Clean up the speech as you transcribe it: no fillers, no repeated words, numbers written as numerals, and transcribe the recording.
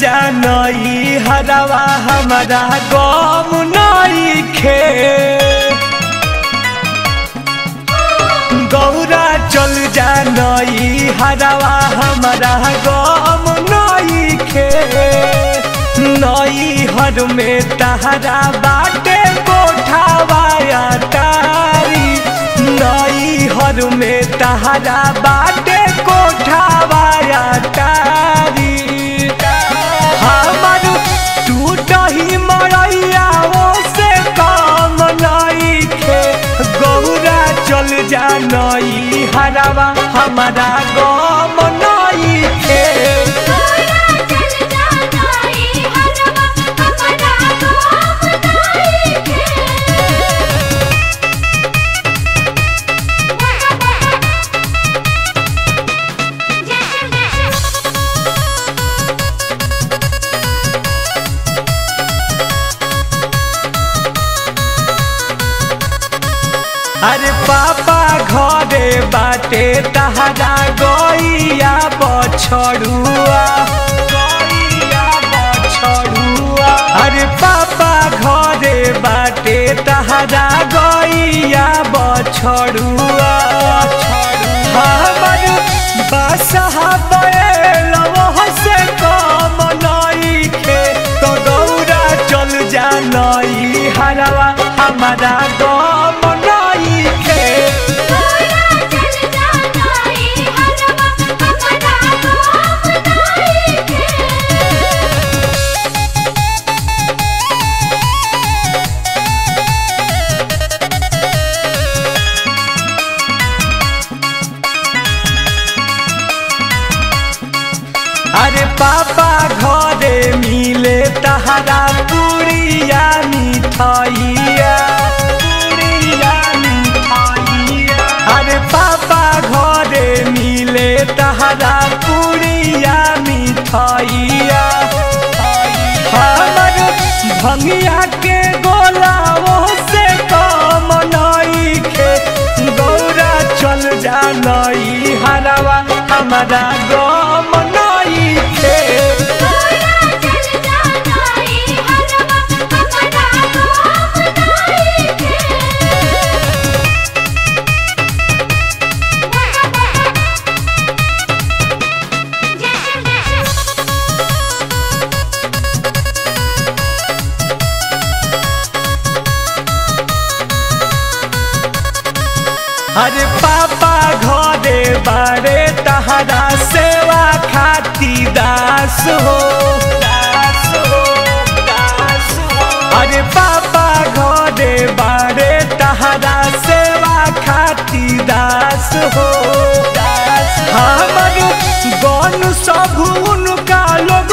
जानई हरवा हमारा गम नहीं खे गौरा चल जानई हरवा हमारा गम नहीं खे नई हर में तहरा बाटे कोठावाया तारी नई हर में तहरा बाटे कोठावाया तारी हमार टूटही मरैया से काम नहीं खे गौरा चल जानई हरवा हमारा गम नहीं खे अरे पापा घरे बाटे तहरा गैया बछड़ुआ अरे पापा घरे बाटे तहरा गैया बछड़ुआ हमर बसहा बैलवा से कम नहीं खे तो गौरा चल जानई हरवा हमारा गम नहीं खे अरे पापा घरे मिले तहरा पुड़िया मिठाइया अरे पापा घरे मिले तहरा पुड़िया मिठाइया हमर भंगिया के गोला से कम नहीं खे गौरा चल जानई हरवा हमारा गम नहीं खे अरे पापा घरे बारे तहरा सेवा खाती दास हो अरे पापा घरे बारे तहरा सेवा खाती दास हो हमर गन सब उनका लोग